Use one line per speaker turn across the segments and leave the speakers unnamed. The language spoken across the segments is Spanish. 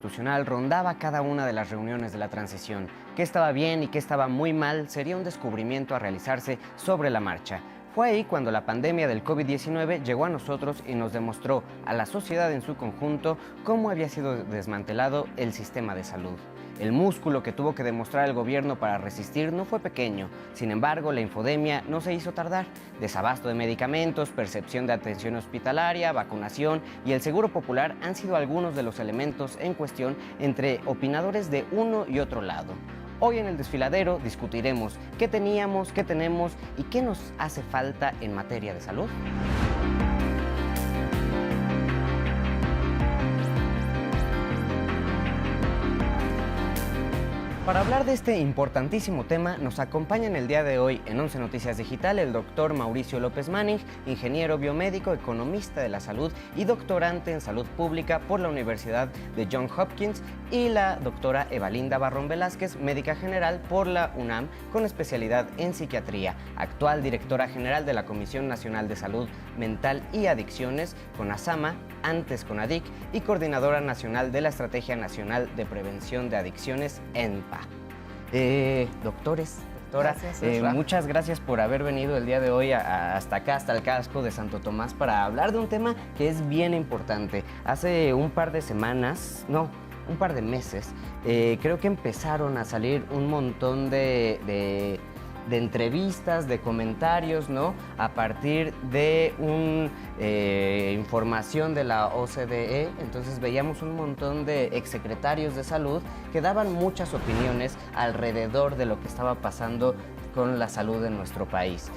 institucional rondaba cada una de las reuniones de la transición. Qué estaba bien y qué estaba muy mal sería un descubrimiento a realizarse sobre la marcha. Fue ahí cuando la pandemia del COVID-19 llegó a nosotros y nos demostró a la sociedad en su conjunto cómo había sido desmantelado el sistema de salud. El músculo que tuvo que demostrar el gobierno para resistir no fue pequeño. Sin embargo, la infodemia no se hizo tardar. Desabasto de medicamentos, percepción de atención hospitalaria, vacunación y el seguro popular han sido algunos de los elementos en cuestión entre opinadores de uno y otro lado. Hoy en el desfiladero discutiremos qué teníamos, qué tenemos y qué nos hace falta en materia de salud. Para hablar de este importantísimo tema, nos acompaña en el día de hoy en 11 Noticias Digital el doctor Mauricio López Manning, ingeniero biomédico, economista de la salud y doctorante en salud pública por la Universidad de Johns Hopkins, y la doctora Evalinda Barrón Velázquez, médica general por la UNAM con especialidad en psiquiatría, actual directora general de la Comisión Nacional de Salud Mental y Adicciones, CONASAMA, antes CONADIC, y coordinadora nacional de la Estrategia Nacional de Prevención de Adicciones, ENPA. Doctora, muchas gracias por haber venido el día de hoy hasta acá, hasta el casco de Santo Tomás, para hablar de un tema que es bien importante. Hace un par de meses, creo que empezaron a salir un montón de entrevistas, de comentarios, ¿no? A partir de información de la OCDE. Entonces veíamos un montón de exsecretarios de salud que daban muchas opiniones alrededor de lo que estaba pasando con la salud en nuestro país.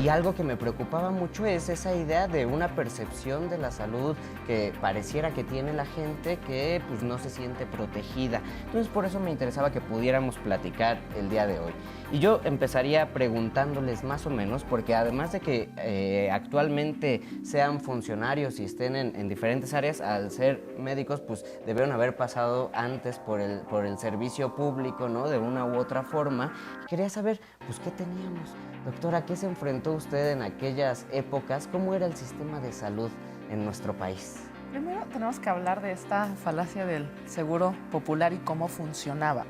Y algo que me preocupaba mucho es esa idea de una percepción de la salud que pareciera que tiene la gente que pues no se siente protegida. Entonces por eso me interesaba que pudiéramos platicar el día de hoy. Y yo empezaría preguntándoles más o menos, porque además de que actualmente sean funcionarios y estén en diferentes áreas, al ser médicos pues debieron haber pasado antes por el servicio público, ¿no? De una u otra forma. Quería saber, pues, ¿qué teníamos? Doctora, ¿a qué se enfrentó usted en aquellas épocas? ¿Cómo era el sistema de salud en nuestro país?
Primero tenemos que hablar de esta falacia del seguro popular y cómo funcionaba.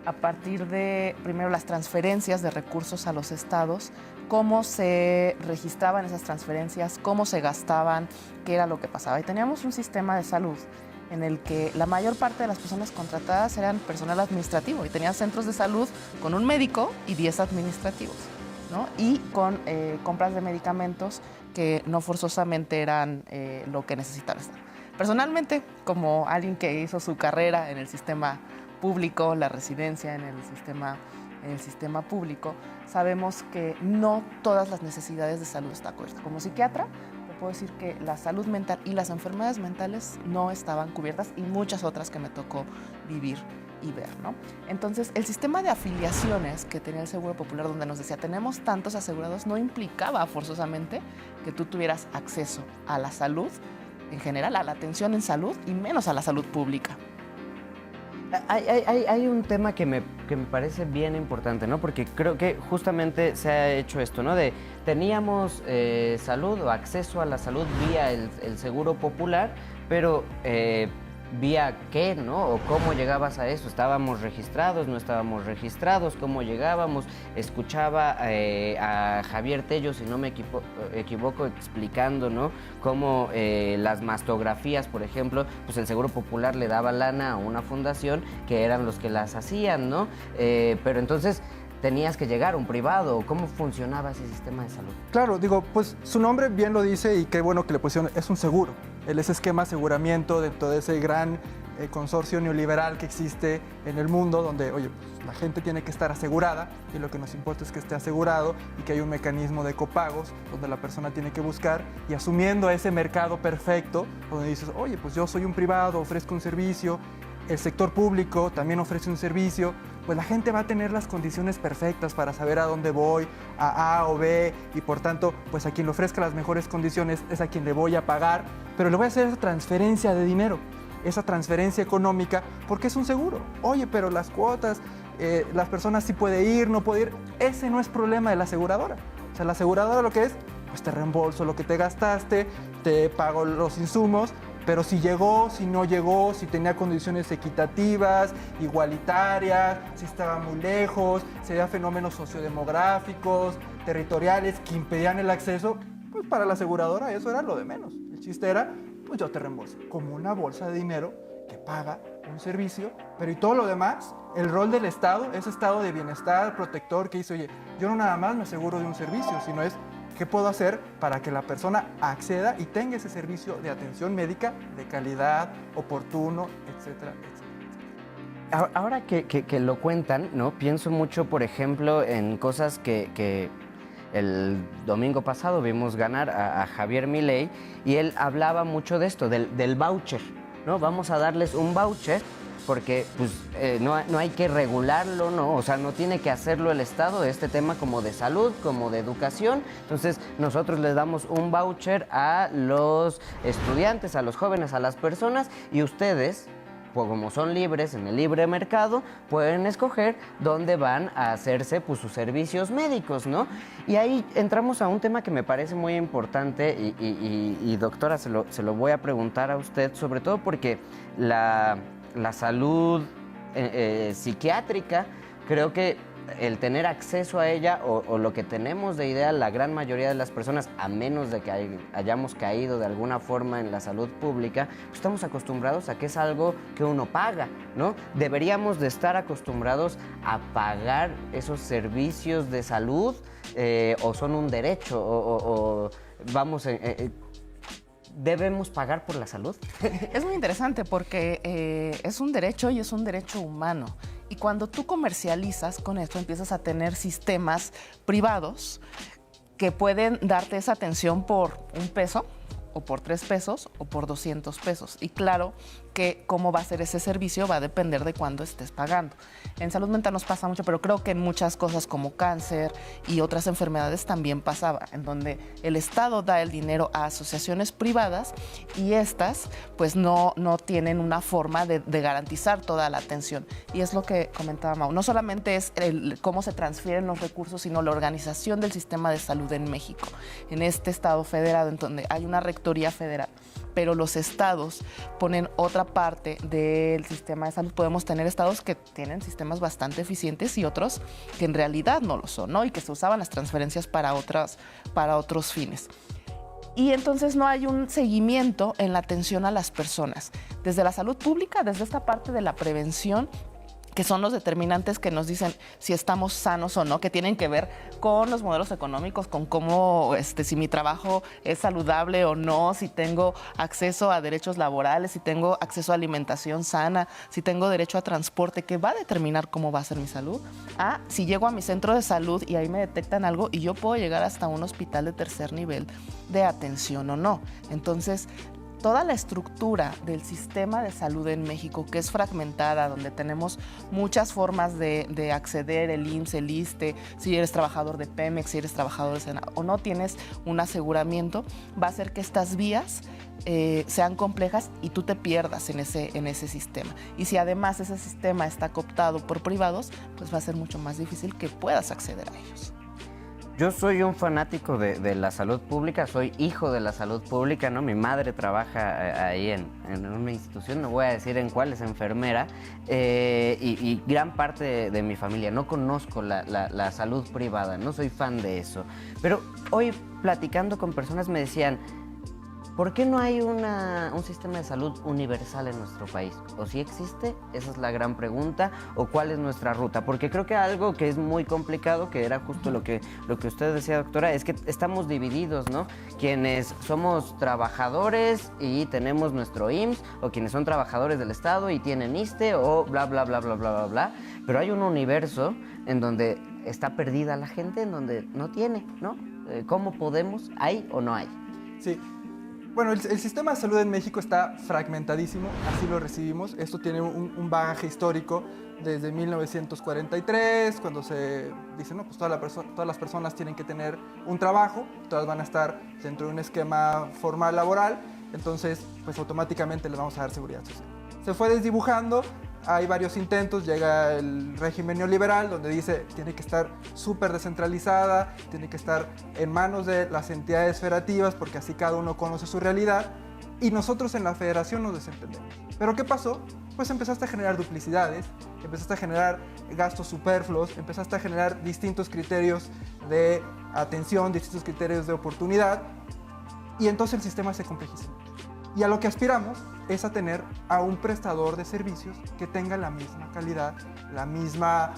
A partir de, primero, las transferencias de recursos a los estados, cómo se registraban esas transferencias, cómo se gastaban, qué era lo que pasaba. Y teníamos un sistema de salud en el que la mayor parte de las personas contratadas eran personal administrativo y tenían centros de salud con un médico y 10 administrativos, ¿no? Y con compras de medicamentos que no forzosamente eran lo que necesitaba estar. Personalmente, como alguien que hizo su carrera en el sistema público, la residencia en el sistema público, sabemos que no todas las necesidades de salud están cubiertas. Como psiquiatra, puedo decir que la salud mental y las enfermedades mentales no estaban cubiertas, y muchas otras que me tocó vivir y ver, ¿no? Entonces, el sistema de afiliaciones que tenía el Seguro Popular, donde nos decía tenemos tantos asegurados, no implicaba forzosamente que tú tuvieras acceso a la salud en general, a la atención en salud, y menos a la salud pública.
Hay un tema que me parece bien importante, ¿no? Porque creo que justamente se ha hecho esto, ¿no? Teníamos salud o acceso a la salud vía el Seguro Popular, pero ¿vía qué, no? ¿O cómo llegabas a eso? ¿Estábamos registrados, no estábamos registrados? ¿Cómo llegábamos? Escuchaba a Javier Tello, si no me equivoco, explicando, ¿no? Cómo las mastografías, por ejemplo, pues el Seguro Popular le daba lana a una fundación que eran los que las hacían, ¿no? Pero entonces tenías que llegar a un privado. ¿Cómo funcionaba ese sistema de salud?
Claro, digo, pues su nombre bien lo dice, y qué bueno que le pusieron, es un seguro. Ese esquema de aseguramiento dentro de ese gran consorcio neoliberal que existe en el mundo, donde, oye, pues, la gente tiene que estar asegurada, y lo que nos importa es que esté asegurado, y que hay un mecanismo de copagos donde la persona tiene que buscar, y asumiendo ese mercado perfecto, donde dices, oye, pues yo soy un privado, ofrezco un servicio, el sector público también ofrece un servicio, pues la gente va a tener las condiciones perfectas para saber a dónde voy, a o B, y por tanto, pues a quien le ofrezca las mejores condiciones es a quien le voy a pagar, pero le voy a hacer esa transferencia de dinero, esa transferencia económica, porque es un seguro. Oye, pero las cuotas, las personas sí puede ir, no puede ir, ese no es problema de la aseguradora. O sea, la aseguradora lo que es, pues te reembolso lo que te gastaste, te pago los insumos, pero si llegó, si no llegó, si tenía condiciones equitativas, igualitarias, si estaba muy lejos, si había fenómenos sociodemográficos, territoriales que impedían el acceso, pues para la aseguradora eso era lo de menos. El chiste era, pues yo te reembolso, como una bolsa de dinero que paga un servicio, pero y todo lo demás, el rol del Estado, ese estado de bienestar, protector, que dice, oye, yo no nada más me aseguro de un servicio, sino es qué puedo hacer para que la persona acceda y tenga ese servicio de atención médica de calidad, oportuno, etcétera, etcétera.
Ahora que lo cuentan, ¿no? Pienso mucho, por ejemplo, en cosas que el domingo pasado vimos ganar a Javier Milei y él hablaba mucho de esto, del voucher, ¿no? Vamos a darles un voucher porque pues, no hay que regularlo, ¿no? O sea, no tiene que hacerlo el Estado, este tema como de salud, como de educación. Entonces, nosotros les damos un voucher a los estudiantes, a los jóvenes, a las personas y ustedes, pues como son libres en el libre mercado, pueden escoger dónde van a hacerse pues, sus servicios médicos, ¿no? Y ahí entramos a un tema que me parece muy importante y doctora, se lo voy a preguntar a usted, sobre todo porque la salud psiquiátrica, creo que el tener acceso a ella o lo que tenemos de idea la gran mayoría de las personas, a menos de que hayamos caído de alguna forma en la salud pública, pues estamos acostumbrados a que es algo que uno paga, ¿no? Deberíamos de estar acostumbrados a pagar esos servicios de salud o son un derecho o vamos... ¿Debemos pagar por la salud?
Es muy interesante porque es un derecho y es un derecho humano. Y cuando tú comercializas con esto, empiezas a tener sistemas privados que pueden darte esa atención por $1, o por $3, o por $200. Y claro que cómo va a ser ese servicio va a depender de cuándo estés pagando. En salud mental nos pasa mucho, pero creo que en muchas cosas como cáncer y otras enfermedades también pasaba, en donde el Estado da el dinero a asociaciones privadas y estas pues no tienen una forma de garantizar toda la atención. Y es lo que comentaba Mau, no solamente es cómo se transfieren los recursos, sino la organización del sistema de salud en México, en este Estado federado, en donde hay una rectoría federal, pero los estados ponen otra parte del sistema de salud. Podemos tener estados que tienen sistemas bastante eficientes y otros que en realidad no lo son, ¿no? Y que se usaban las transferencias para otros fines. Y entonces no hay un seguimiento en la atención a las personas. Desde la salud pública, desde esta parte de la prevención, que son los determinantes que nos dicen si estamos sanos o no, que tienen que ver con los modelos económicos, con cómo, si mi trabajo es saludable o no, si tengo acceso a derechos laborales, si tengo acceso a alimentación sana, si tengo derecho a transporte, que va a determinar cómo va a ser mi salud. Si llego a mi centro de salud y ahí me detectan algo y yo puedo llegar hasta un hospital de tercer nivel de atención o no. Entonces, toda la estructura del sistema de salud en México, que es fragmentada, donde tenemos muchas formas de acceder, el IMSS, el ISSSTE, si eres trabajador de Pemex, si eres trabajador de Sena, o no tienes un aseguramiento, va a hacer que estas vías sean complejas y tú te pierdas en ese sistema. Y si además ese sistema está cooptado por privados, pues va a ser mucho más difícil que puedas acceder a ellos.
Yo soy un fanático de la salud pública, soy hijo de la salud pública, ¿no? Mi madre trabaja ahí en una institución, no voy a decir en cuál, es enfermera, y gran parte de mi familia. No conozco la salud privada, no soy fan de eso. Pero hoy, platicando con personas, me decían, ¿por qué no hay un sistema de salud universal en nuestro país? ¿O si existe? Esa es la gran pregunta. ¿O cuál es nuestra ruta? Porque creo que algo que es muy complicado, que era justo lo que usted decía, doctora, es que estamos divididos, ¿no? Quienes somos trabajadores y tenemos nuestro IMSS, o quienes son trabajadores del Estado y tienen ISSSTE, o bla, bla, bla, bla, bla, bla, bla. Pero hay un universo en donde está perdida la gente, en donde no tiene, ¿no? ¿Cómo podemos? ¿Hay o no hay?
Sí. Bueno, el sistema de salud en México está fragmentadísimo, así lo recibimos. Esto tiene un bagaje histórico desde 1943, cuando se dice, no, pues todas las personas tienen que tener un trabajo, todas van a estar dentro de un esquema formal laboral, entonces pues automáticamente les vamos a dar seguridad social. Se fue desdibujando, hay varios intentos, llega el régimen neoliberal donde dice tiene que estar súper descentralizada, tiene que estar en manos de las entidades federativas porque así cada uno conoce su realidad. y nosotros en la federación nos desentendemos. ¿Pero qué pasó? Pues empezaste a generar duplicidades, empezaste a generar gastos superfluos, empezaste a generar distintos criterios de atención, distintos criterios de oportunidad, y entonces el sistema se complejiza. Y a lo que aspiramos es a tener a un prestador de servicios que tenga la misma calidad, la misma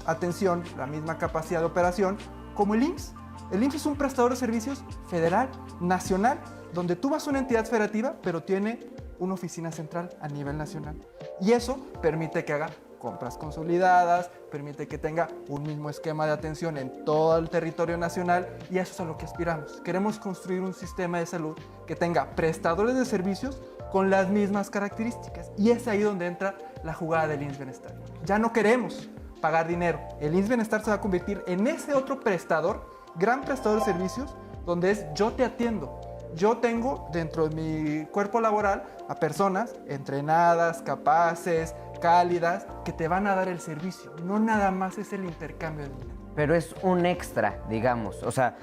atención, la misma capacidad de operación como el IMSS. El IMSS es un prestador de servicios federal, nacional, donde tú vas a una entidad federativa, pero tiene una oficina central a nivel nacional. Y eso permite que haga compras consolidadas, permite que tenga un mismo esquema de atención en todo el territorio nacional, y eso es a lo que aspiramos. Queremos construir un sistema de salud que tenga prestadores de servicios con las mismas características, y es ahí donde entra la jugada del IMSS Bienestar. Ya no queremos pagar dinero. El IMSS Bienestar se va a convertir en ese otro prestador, gran prestador de servicios, donde es yo te atiendo. Yo tengo dentro de mi cuerpo laboral a personas entrenadas, capaces, cálidas, que te van a dar el servicio. No nada más es el intercambio de dinero.
Pero es un extra, digamos. O sea,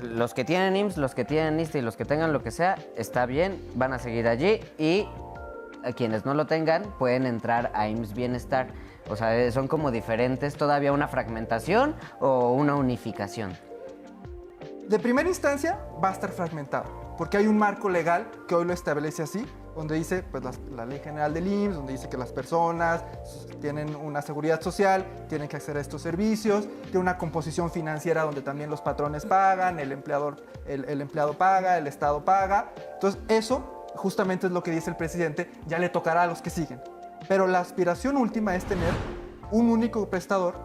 los que tienen IMSS, los que tienen ISSSTE y los que tengan lo que sea, está bien, van a seguir allí, y a quienes no lo tengan pueden entrar a IMSS Bienestar. O sea, son como diferentes, todavía una fragmentación o una unificación.
De primera instancia va a estar fragmentado, porque hay un marco legal que hoy lo establece así, donde dice pues, la Ley General del IMSS, donde dice que las personas tienen una seguridad social, tienen que acceder a estos servicios, tiene una composición financiera donde también los patrones pagan, el empleado paga, el Estado paga. Entonces eso justamente es lo que dice el presidente, ya le tocará a los que siguen. Pero la aspiración última es tener un único prestador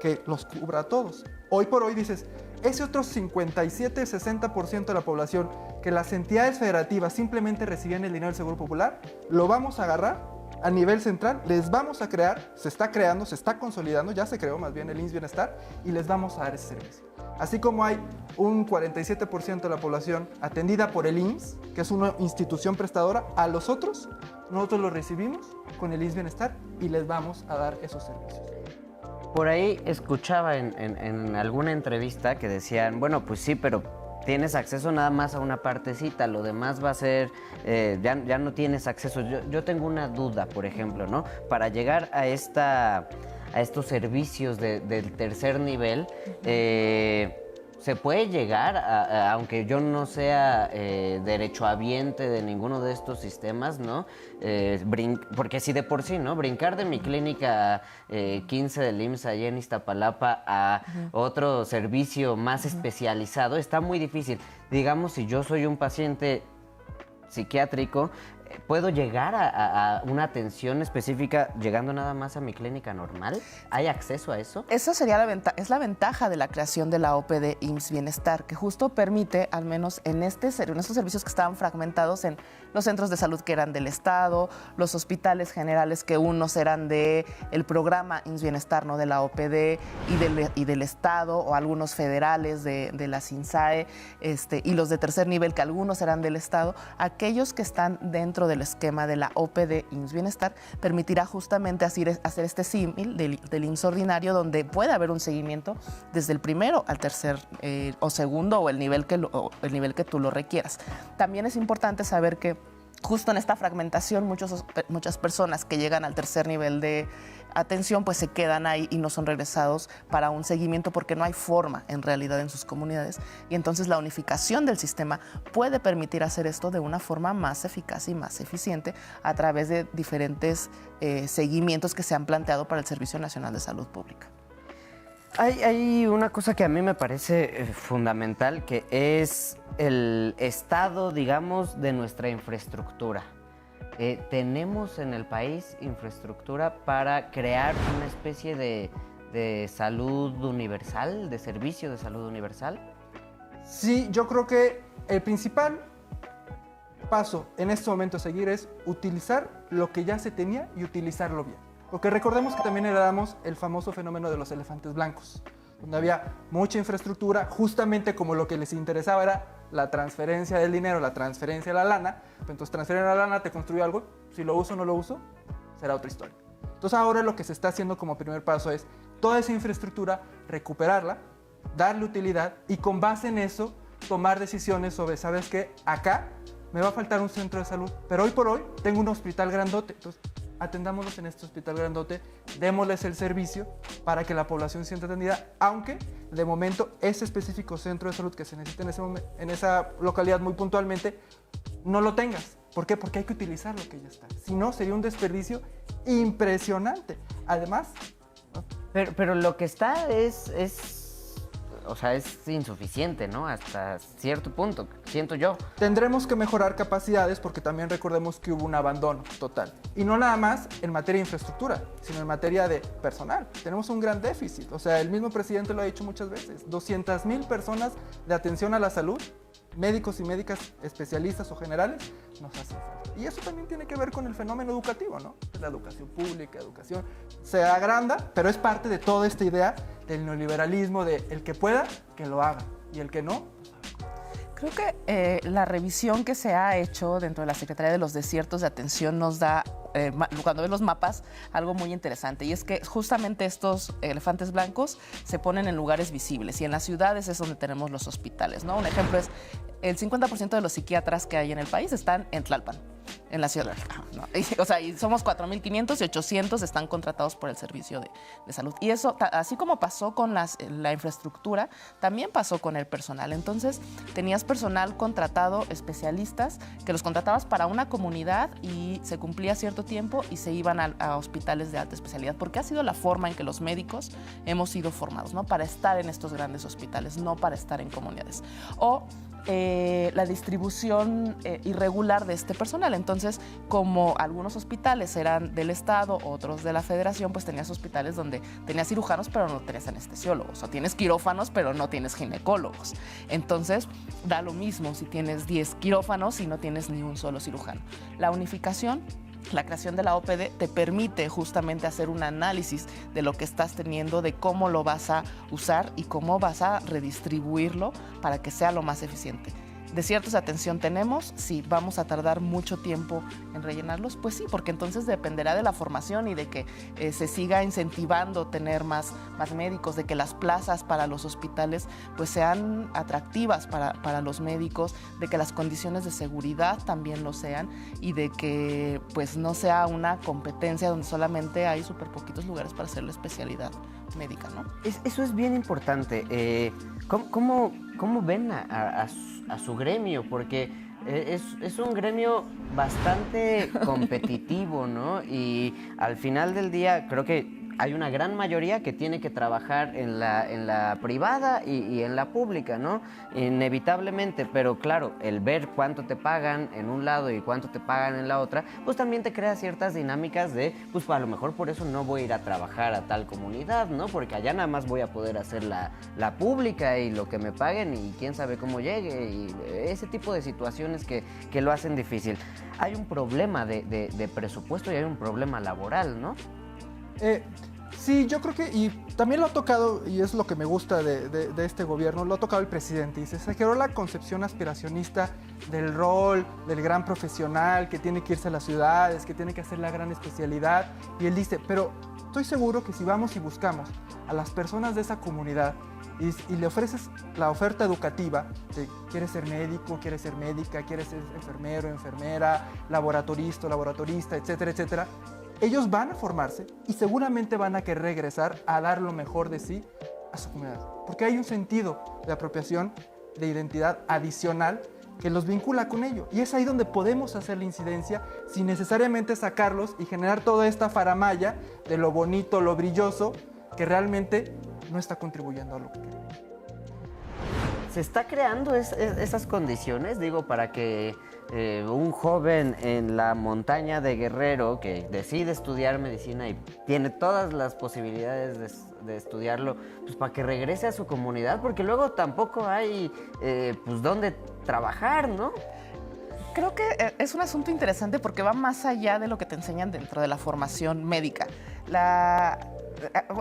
que los cubra a todos. Hoy por hoy dices, ese otro 57-60% de la población que las entidades federativas simplemente recibían el dinero del Seguro Popular, lo vamos a agarrar a nivel central, les vamos a crear, se está creando, se está consolidando, ya se creó más bien el IMSS Bienestar, y les vamos a dar ese servicio. Así como hay un 47% de la población atendida por el IMSS, que es una institución prestadora, a los otros nosotros los recibimos con el IMSS Bienestar y les vamos a dar esos servicios.
Por ahí escuchaba en alguna entrevista que decían, bueno, pues sí, pero tienes acceso nada más a una partecita, lo demás va a ser, ya no tienes acceso. Yo tengo una duda, por ejemplo, ¿no? Para llegar a estos servicios del tercer nivel, se puede llegar, aunque yo no sea derechohabiente de ninguno de estos sistemas, ¿no? Porque si de por sí, ¿no? Brincar de mi clínica 15 del IMSS allá en Iztapalapa a otro servicio más especializado está muy difícil. Digamos, si yo soy un paciente psiquiátrico, ¿puedo llegar a una atención específica llegando nada más a mi clínica normal? ¿Hay acceso a eso?
Esa sería la ventaja de la creación de la OPD IMSS Bienestar, que justo permite, al menos en estos servicios que estaban fragmentados en los centros de salud que eran del Estado, los hospitales generales que unos eran del programa IMSS Bienestar, no de la OPD, y del Estado, o algunos federales de la SINSAE, y los de tercer nivel que algunos eran del Estado. Aquellos que están dentro del esquema de la OPD IMSS Bienestar permitirá justamente hacer este símil del IMSS ordinario, donde puede haber un seguimiento desde el primero al tercer o segundo, o el nivel que tú lo requieras. También es importante saber que justo en esta fragmentación muchas personas que llegan al tercer nivel de atención pues se quedan ahí y no son regresados para un seguimiento, porque no hay forma en realidad en sus comunidades, y entonces la unificación del sistema puede permitir hacer esto de una forma más eficaz y más eficiente a través de diferentes seguimientos que se han planteado para el Servicio Nacional de Salud Pública.
Hay una cosa que a mí me parece fundamental, que es el estado, digamos, de nuestra infraestructura. ¿Tenemos en el país infraestructura para crear una especie de salud universal, de servicio de salud universal?
Sí, yo creo que el principal paso en este momento a seguir es utilizar lo que ya se tenía y utilizarlo bien. Porque recordemos que también heredamos el famoso fenómeno de los elefantes blancos, donde había mucha infraestructura, justamente como lo que les interesaba era la transferencia del dinero, la transferencia de la lana. Entonces transfieren la lana, te construyo algo, si lo uso o no lo uso, será otra historia. Entonces ahora lo que se está haciendo como primer paso es toda esa infraestructura, recuperarla, darle utilidad y con base en eso tomar decisiones sobre, ¿sabes qué? Acá me va a faltar un centro de salud, pero hoy por hoy tengo un hospital grandote, entonces atendámoslos en este hospital grandote, démosles el servicio para que la población se sienta atendida, aunque de momento ese específico centro de salud que se necesita en esa localidad muy puntualmente, no lo tengas. ¿Por qué? Porque hay que utilizar lo que ya está. Si no, sería un desperdicio impresionante. Además, ¿no?
Pero lo que está o sea, es insuficiente, ¿no? Hasta cierto punto, siento yo.
Tendremos que mejorar capacidades porque también recordemos que hubo un abandono total. Y no nada más en materia de infraestructura, sino en materia de personal. Tenemos un gran déficit. O sea, el mismo presidente lo ha dicho muchas veces. 200,000 personas de atención a la salud, médicos y médicas especialistas o generales, nos hace falta. Y eso también tiene que ver con el fenómeno educativo, ¿no? La educación pública, educación se agranda, pero es parte de toda esta idea del neoliberalismo, de el que pueda, que lo haga, y el que no.
Creo que la revisión que se ha hecho dentro de la Secretaría de los Desiertos de Atención nos da, cuando ves los mapas, algo muy interesante. Y es que justamente estos elefantes blancos se ponen en lugares visibles. Y en las ciudades es donde tenemos los hospitales, ¿no? Un ejemplo es el 50% de los psiquiatras que hay en el país están en Tlalpan, en la ciudad. ¿No? O sea, y somos 4,500 y 800 están contratados por el servicio de salud. Y eso, así como pasó con la infraestructura, también pasó con el personal. Entonces, tenías personal contratado, especialistas, que los contratabas para una comunidad y se cumplía cierto tiempo y se iban a hospitales de alta especialidad, porque ha sido la forma en que los médicos hemos sido formados, ¿no? Para estar en estos grandes hospitales, no para estar en comunidades. O la distribución irregular de este personal. Entonces, como algunos hospitales eran del Estado, otros de la Federación, pues tenías hospitales donde tenías cirujanos, pero no tenías anestesiólogos, o tienes quirófanos, pero no tienes ginecólogos. Entonces, da lo mismo si tienes 10 quirófanos y no tienes ni un solo cirujano. La unificación, la creación de la OPD te permite justamente hacer un análisis de lo que estás teniendo, de cómo lo vas a usar y cómo vas a redistribuirlo para que sea lo más eficiente. Desiertos de atención tenemos, sí, vamos a tardar mucho tiempo en rellenarlos, pues sí, porque entonces dependerá de la formación y de que se siga incentivando tener más médicos, de que las plazas para los hospitales pues sean atractivas para los médicos, de que las condiciones de seguridad también lo sean y de que pues no sea una competencia donde solamente hay súper poquitos lugares para hacer la especialidad médica, ¿no?
Eso es bien importante. ¿Cómo ven a su gremio? Porque es un gremio bastante competitivo, ¿no? Y al final del día creo que hay una gran mayoría que tiene que trabajar en la privada y en la pública, ¿no? Inevitablemente, pero claro, el ver cuánto te pagan en un lado y cuánto te pagan en la otra, pues también te crea ciertas dinámicas de, pues a lo mejor por eso no voy a ir a trabajar a tal comunidad, ¿no? Porque allá nada más voy a poder hacer la pública y lo que me paguen y quién sabe cómo llegue y ese tipo de situaciones que lo hacen difícil. Hay un problema de presupuesto y hay un problema laboral, ¿no?
Sí, yo creo que, y también lo ha tocado, y es lo que me gusta de este gobierno, lo ha tocado el presidente, y se exageró la concepción aspiracionista del rol, del gran profesional que tiene que irse a las ciudades, que tiene que hacer la gran especialidad, y él dice, pero estoy seguro que si vamos y buscamos a las personas de esa comunidad y le ofreces la oferta educativa de quieres ser médico, quieres ser médica, quieres ser enfermero, enfermera, laboratorista, etcétera, etcétera, ellos van a formarse y seguramente van a querer regresar a dar lo mejor de sí a su comunidad. Porque hay un sentido de apropiación, de identidad adicional que los vincula con ello. Y es ahí donde podemos hacer la incidencia sin necesariamente sacarlos y generar toda esta faramalla de lo bonito, lo brilloso, que realmente no está contribuyendo a lo que queremos.
¿Se está creando esas condiciones, digo, para que un joven en la montaña de Guerrero que decide estudiar medicina y tiene todas las posibilidades de estudiarlo, pues para que regrese a su comunidad? Porque luego tampoco hay pues dónde trabajar, ¿no?
Creo que es un asunto interesante porque va más allá de lo que te enseñan dentro de la formación médica.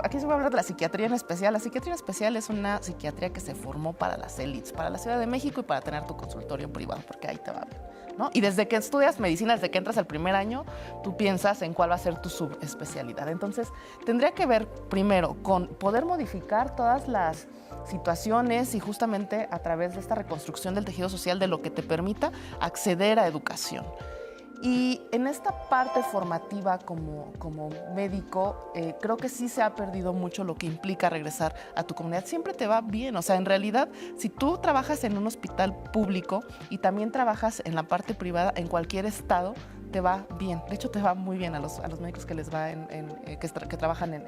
aquí se va a hablar de la psiquiatría en especial. La psiquiatría en especial es una psiquiatría que se formó para las élites, para la Ciudad de México y para tener tu consultorio privado, porque ahí te va bien, ¿no? Y desde que estudias medicina, desde que entras al primer año, tú piensas en cuál va a ser tu subespecialidad. Entonces, tendría que ver primero con poder modificar todas las situaciones y justamente a través de esta reconstrucción del tejido social de lo que te permita acceder a educación. Y en esta parte formativa como médico, creo que sí se ha perdido mucho lo que implica regresar a tu comunidad. Siempre te va bien, o sea, en realidad, si tú trabajas en un hospital público y también trabajas en la parte privada, en cualquier estado, te va bien. De hecho, te va muy bien a los médicos que les va que trabajan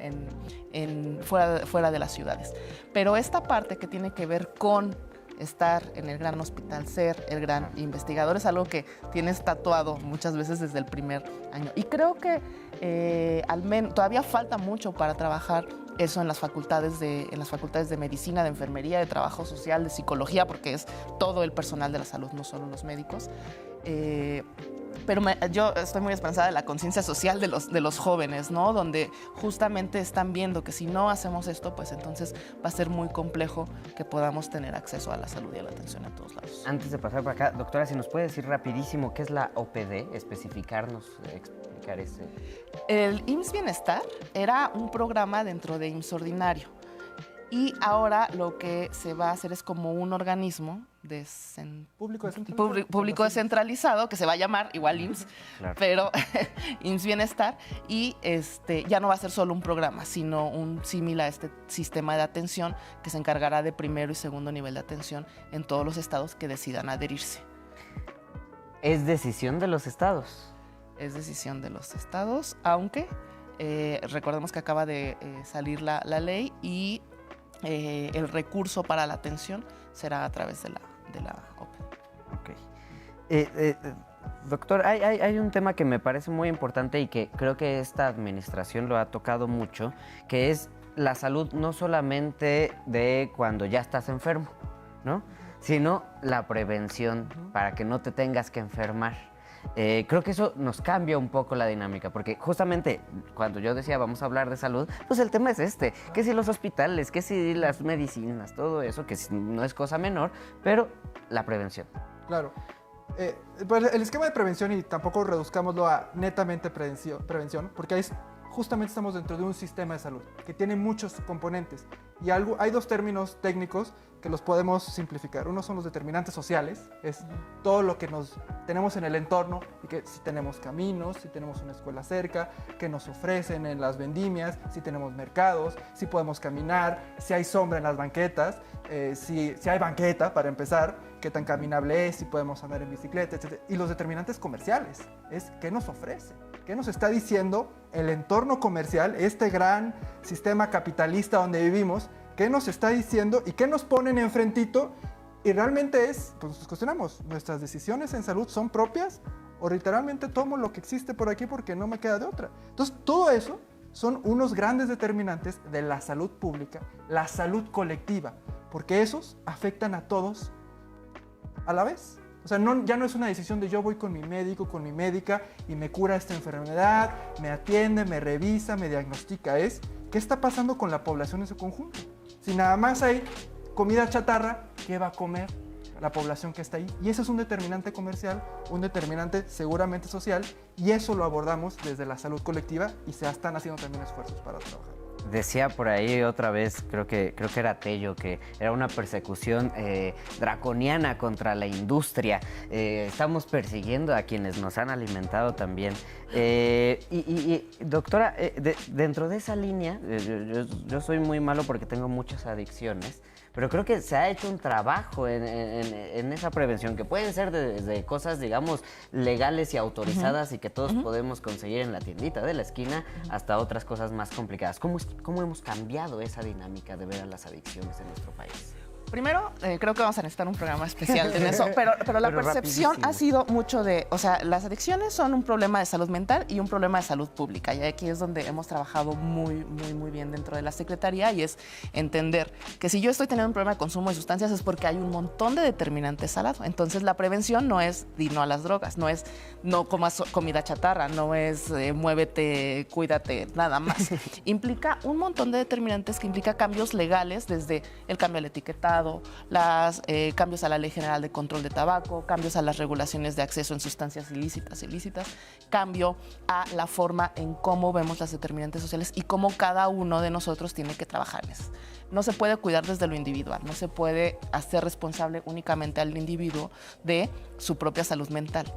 fuera de las ciudades. Pero esta parte que tiene que ver con estar en el gran hospital, ser el gran investigador, es algo que tienes tatuado muchas veces desde el primer año. Y creo que al menos todavía falta mucho para trabajar eso en las facultades de medicina, de enfermería, de trabajo social, de psicología, porque es todo el personal de la salud, no solo los médicos. Pero yo estoy muy esperanzada de la conciencia social de los jóvenes, ¿no? Donde justamente están viendo que si no hacemos esto, pues entonces va a ser muy complejo que podamos tener acceso a la salud y a la atención a todos lados.
Antes de pasar por acá, doctora, si nos puede decir rapidísimo qué es la OPD, explicar ese.
El IMSS Bienestar era un programa dentro de IMSS Ordinario. Y ahora lo que se va a hacer es como un organismo público descentralizado, que se va a llamar igual IMSS, claro, pero IMSS Bienestar, y ya no va a ser solo un programa, sino un símil a este sistema de atención que se encargará de primero y segundo nivel de atención en todos los estados que decidan adherirse.
¿Es decisión de los estados?
Es decisión de los estados, aunque recordemos que acaba de salir la ley y el recurso para la atención será a través de la OPE.
Okay. Doctor, hay un tema que me parece muy importante y que creo que esta administración lo ha tocado mucho, que es la salud no solamente de cuando ya estás enfermo, ¿no? Sino la prevención para que no te tengas que enfermar. Creo que eso nos cambia un poco la dinámica, porque justamente cuando yo decía vamos a hablar de salud, pues el tema es que si los hospitales, que si las medicinas, todo eso, que no es cosa menor, pero la prevención.
Claro. Pues el esquema de prevención, y tampoco reduzcámoslo a netamente prevención, porque ahí justamente estamos dentro de un sistema de salud que tiene muchos componentes, y hay dos términos técnicos que los podemos simplificar. Uno son los determinantes sociales, es todo lo que tenemos en el entorno, y que si tenemos caminos, si tenemos una escuela cerca, que nos ofrecen en las vendimias, si tenemos mercados, si podemos caminar, si hay sombra en las banquetas, si hay banqueta para empezar, qué tan caminable es, si podemos andar en bicicleta, etc. Y los determinantes comerciales, es qué nos ofrece, qué nos está diciendo el entorno comercial, este gran sistema capitalista donde vivimos, qué nos está diciendo y qué nos ponen enfrentito, y realmente pues nos cuestionamos, ¿nuestras decisiones en salud son propias o literalmente tomo lo que existe por aquí porque no me queda de otra? Entonces todo eso son unos grandes determinantes de la salud pública, la salud colectiva, porque esos afectan a todos a la vez. O sea, ya no es una decisión de yo voy con mi médico, con mi médica y me cura esta enfermedad, me atiende, me revisa, me diagnostica. Es qué está pasando con la población en su conjunto. Si nada más hay comida chatarra, ¿qué va a comer la población que está ahí? Y eso es un determinante comercial, un determinante seguramente social, y eso lo abordamos desde la salud colectiva, y se están haciendo también esfuerzos para trabajar.
Decía por ahí otra vez, creo que era Tello, que era una persecución draconiana contra la industria. Estamos persiguiendo a quienes nos han alimentado también. Doctora, dentro de esa línea, yo soy muy malo porque tengo muchas adicciones, pero creo que se ha hecho un trabajo en esa prevención, que pueden ser desde cosas, digamos, legales y autorizadas y que todos podemos conseguir en la tiendita de la esquina, hasta otras cosas más complicadas. ¿Cómo hemos cambiado esa dinámica de ver a las adicciones en nuestro país?
Primero, creo que vamos a necesitar un programa especial en eso, pero la
Pero
percepción
rapidísimo.
ha sido mucho de, o sea, las adicciones son un problema de salud mental y un problema de salud pública. Y aquí es donde hemos trabajado muy bien dentro de la Secretaría, y es entender que si yo estoy teniendo un problema de consumo de sustancias es porque hay un montón de determinantes al lado. Entonces, la prevención no es di no a las drogas, no es no comas comida chatarra, no es muévete, cuídate, nada más. Implica un montón de determinantes que implica cambios legales, desde el cambio al etiquetado, cambios a la Ley General de Control de Tabaco, cambios a las regulaciones de acceso en sustancias ilícitas, cambio a la forma en cómo vemos las determinantes sociales y cómo cada uno de nosotros tiene que trabajar en eso. No se puede cuidar desde lo individual, no se puede hacer responsable únicamente al individuo de su propia salud mental.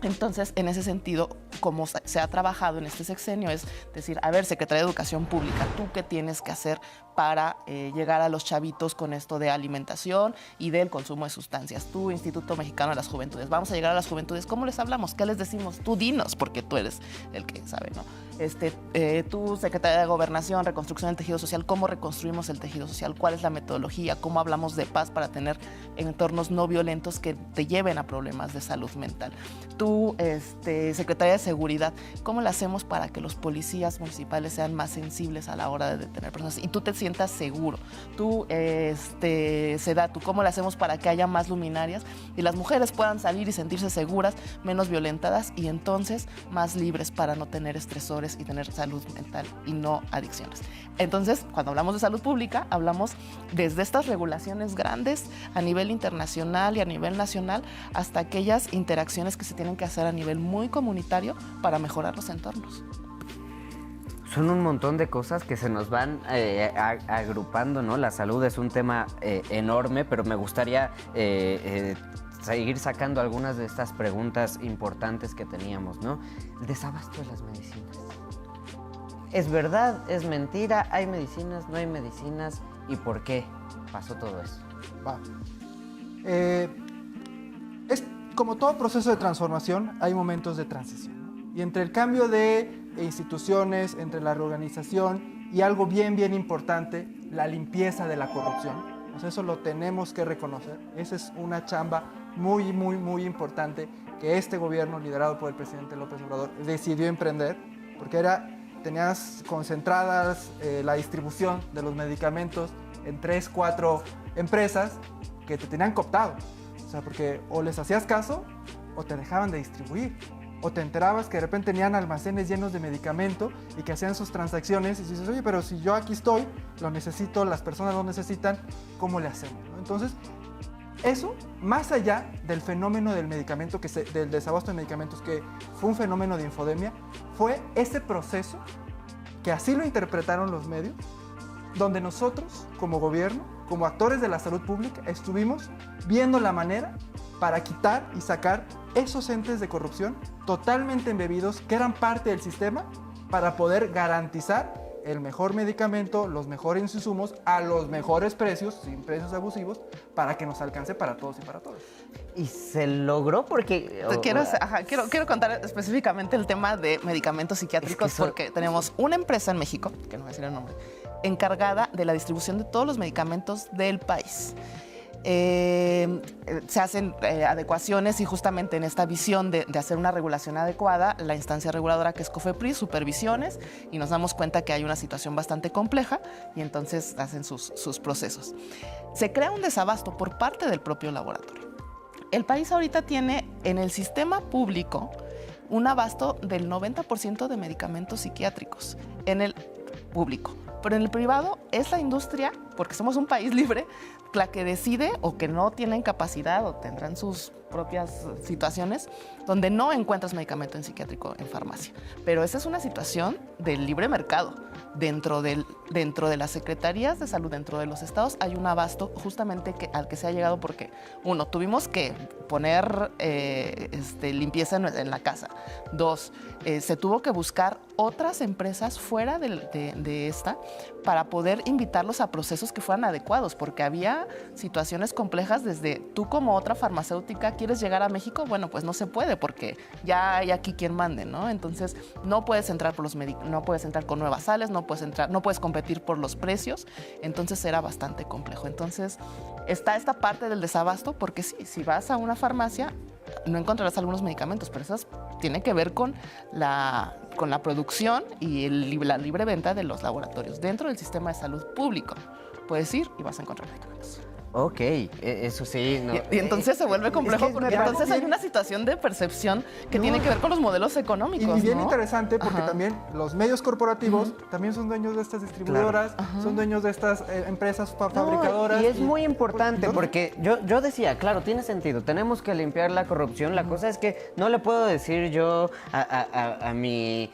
Entonces, en ese sentido, como se ha trabajado en este sexenio, es decir, a ver, Secretaría de Educación Pública, ¿tú qué tienes que hacer para llegar a los chavitos con esto de alimentación y del consumo de sustancias? Tú, Instituto Mexicano de las Juventudes, vamos a llegar a las juventudes, ¿cómo les hablamos? ¿Qué les decimos? Tú dinos, porque tú eres el que sabe, ¿no? Tú, Secretaría de Gobernación, Reconstrucción del Tejido Social, ¿cómo reconstruimos el tejido social? ¿Cuál es la metodología? ¿Cómo hablamos de paz para tener entornos no violentos que te lleven a problemas de salud mental? Tú, Secretaría de Seguridad, ¿cómo lo hacemos para que los policías municipales sean más sensibles a la hora de detener personas y tú te sientas seguro? Tú, Sedatu, ¿cómo lo hacemos para que haya más luminarias y las mujeres puedan salir y sentirse seguras, menos violentadas y entonces más libres para no tener estresores y tener salud mental y no adicciones? Entonces, cuando hablamos de salud pública, hablamos desde estas regulaciones grandes a nivel internacional y a nivel nacional hasta aquellas interacciones que se tienen que hacer a nivel muy comunitario para mejorar los entornos.
Son un montón de cosas que se nos van agrupando, ¿no? La salud es un tema enorme, pero me gustaría seguir sacando algunas de estas preguntas importantes que teníamos, ¿no? El desabasto de las medicinas. ¿Es verdad? ¿Es mentira? ¿Hay medicinas? ¿No hay medicinas? ¿Y por qué pasó todo eso?
Va. Es como todo proceso de transformación, hay momentos de transición, ¿no? Y entre el cambio de instituciones, entre la reorganización y algo bien importante, la limpieza de la corrupción. O sea, eso lo tenemos que reconocer. Esa es una chamba muy importante que este gobierno, liderado por el presidente López Obrador, decidió emprender, porque tenías concentradas la distribución de los medicamentos en 3, 4 empresas que te tenían cooptado. O sea, porque o les hacías caso o te dejaban de distribuir. O te enterabas que de repente tenían almacenes llenos de medicamento y que hacían sus transacciones y dices, oye, pero si yo aquí estoy, lo necesito, las personas lo necesitan, ¿cómo le hacemos? ¿No? Entonces, eso, más allá del fenómeno del medicamento, del desabasto de medicamentos, que fue un fenómeno de infodemia, fue ese proceso, que así lo interpretaron los medios, donde nosotros, como gobierno, como actores de la salud pública, estuvimos viendo la manera para quitar y sacar esos entes de corrupción totalmente embebidos, que eran parte del sistema, para poder garantizar el mejor medicamento, los mejores insumos, a los mejores precios, sin precios abusivos, para que nos alcance para todos y para todas.
¿Y se logró? Porque...
Quiero contar específicamente el tema de medicamentos psiquiátricos,
es que
porque tenemos una empresa en México, que no voy a decir el nombre, encargada de la distribución de todos los medicamentos del país. Se hacen adecuaciones y justamente en esta visión de hacer una regulación adecuada, la instancia reguladora que es COFEPRIS, supervisiones, y nos damos cuenta que hay una situación bastante compleja y entonces hacen sus procesos. Se crea un desabasto por parte del propio laboratorio. El país ahorita tiene en el sistema público un abasto del 90% de medicamentos psiquiátricos en el público, pero en el privado es la industria, porque somos un país libre, la que decide o que no tienen capacidad o tendrán sus propias situaciones donde no encuentras medicamento en psiquiátrico en farmacia. Pero esa es una situación del libre mercado. Dentro de las secretarías de salud, dentro de los estados, hay un abasto justamente al que se ha llegado porque, uno, tuvimos que poner limpieza en la casa. Dos, se tuvo que buscar otras empresas fuera de esta para poder invitarlos a procesos que fueran adecuados, porque había situaciones complejas desde tú como otra farmacéutica quieres llegar a México, bueno, pues no se puede porque ya hay aquí quien mande, ¿no? Entonces no puedes entrar no puedes entrar con nuevas sales, no no puedes entrar, no puedes competir por los precios, entonces era bastante complejo. Entonces está esta parte del desabasto, porque sí, si vas a una farmacia no encontrarás algunos medicamentos, pero eso tiene que ver con la producción y la libre venta de los laboratorios dentro del sistema de salud público. Puedes ir y vas a encontrar medicamentos.
Ok, eso sí. No.
Y entonces se vuelve complejo,
es que
porque entonces hay una situación de percepción que tiene que ver con los modelos económicos.
Y bien
¿no?
interesante porque
Ajá.
también los medios corporativos también son dueños de estas distribuidoras, son dueños de estas empresas fabricadoras.
Y es muy importante
¿no?
porque yo decía, claro, tiene sentido, tenemos que limpiar la corrupción. La cosa es que no le puedo decir yo a mi...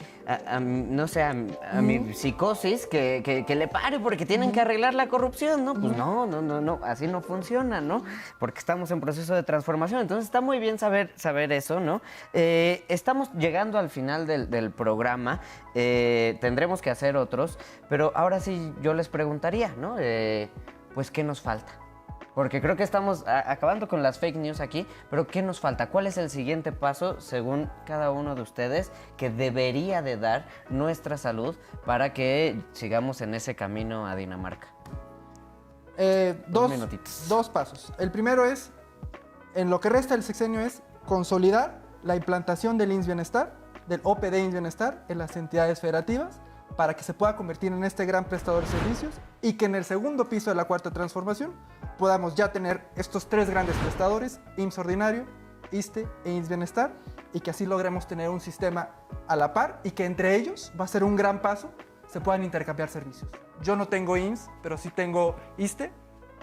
no sé, a mi psicosis que le pare porque tienen que arreglar la corrupción, ¿no? Pues no, así no funciona, ¿no? Porque estamos en proceso de transformación. Entonces está muy bien saber eso, ¿no? Estamos llegando al final del programa, tendremos que hacer otros, pero ahora sí yo les preguntaría, ¿no? Pues, ¿qué nos falta? Porque creo que estamos acabando con las fake news aquí, pero ¿qué nos falta? ¿Cuál es el siguiente paso, según cada uno de ustedes, que debería de dar nuestra salud para que sigamos en ese camino a Dinamarca?
Dos pasos. El primero es, en lo que resta del sexenio, es consolidar la implantación del IMSS Bienestar, del OPD IMSS Bienestar en las entidades federativas, para que se pueda convertir en este gran prestador de servicios y que en el segundo piso de la cuarta transformación podamos ya tener estos tres grandes prestadores, IMSS Ordinario, ISSSTE e IMSS Bienestar, y que así logremos tener un sistema a la par y que entre ellos va a ser un gran paso, se puedan intercambiar servicios. Yo no tengo IMSS, pero sí tengo ISSSTE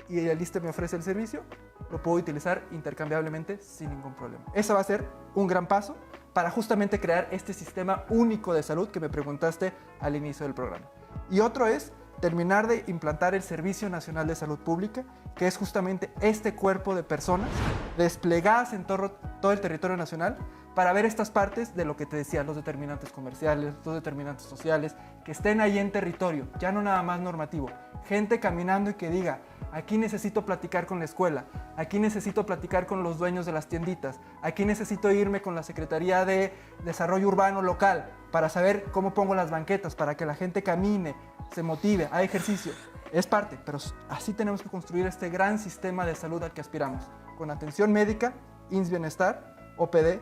y el ISSSTE me ofrece el servicio, lo puedo utilizar intercambiablemente sin ningún problema. Ese va a ser un gran paso para justamente crear este sistema único de salud que me preguntaste al inicio del programa. Y otro es terminar de implantar el Servicio Nacional de Salud Pública, que es justamente este cuerpo de personas desplegadas en todo el territorio nacional para ver estas partes de lo que te decía, los determinantes comerciales, los determinantes sociales, que estén ahí en territorio, ya no nada más normativo. Gente caminando y que diga, aquí necesito platicar con la escuela, aquí necesito platicar con los dueños de las tienditas, aquí necesito irme con la Secretaría de Desarrollo Urbano local para saber cómo pongo las banquetas, para que la gente camine, se motive, haga ejercicio. Es parte, pero así tenemos que construir este gran sistema de salud al que aspiramos, con atención médica, IMSS Bienestar, OPD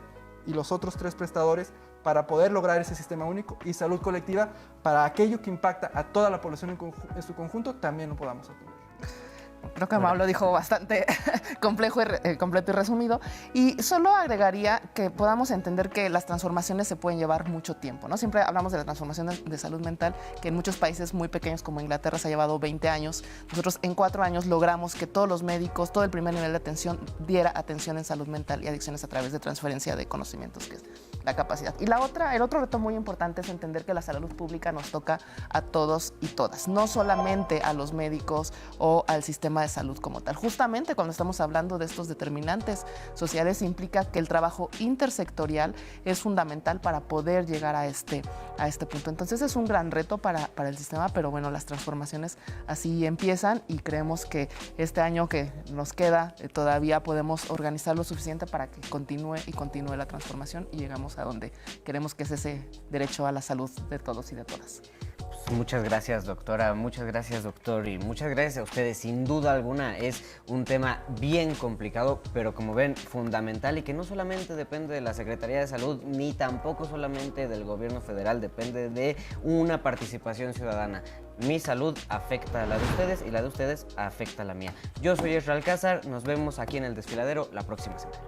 y los otros tres prestadores para poder lograr ese sistema único, y salud colectiva para aquello que impacta a toda la población en su conjunto, también lo podamos atender.
Creo que Mau lo dijo bastante complejo completo y resumido. Y solo agregaría que podamos entender que las transformaciones se pueden llevar mucho tiempo, ¿no? Siempre hablamos de la transformación de salud mental, que en muchos países muy pequeños como Inglaterra se ha llevado 20 años. Nosotros en 4 años logramos que todos los médicos, todo el primer nivel de atención, diera atención en salud mental y adicciones a través de transferencia de conocimientos, que es la capacidad. Y el otro reto muy importante es entender que la salud pública nos toca a todos y todas, no solamente a los médicos o al sistema de salud como tal. Justamente cuando estamos hablando de estos determinantes sociales, implica que el trabajo intersectorial es fundamental para poder llegar a este punto. Entonces es un gran reto para el sistema, pero bueno, las transformaciones así empiezan y creemos que este año que nos queda todavía podemos organizar lo suficiente para que continúe la transformación y llegamos a donde queremos, que es ese derecho a la salud de todos y de todas.
Muchas gracias, doctora, muchas gracias, doctor, y muchas gracias a ustedes. Sin duda alguna es un tema bien complicado, pero como ven, fundamental, y que no solamente depende de la Secretaría de Salud, ni tampoco solamente del gobierno federal, depende de una participación ciudadana. Mi salud afecta a la de ustedes y la de ustedes afecta a la mía. Yo soy Ezra Alcázar, nos vemos aquí en El Desfiladero la próxima semana.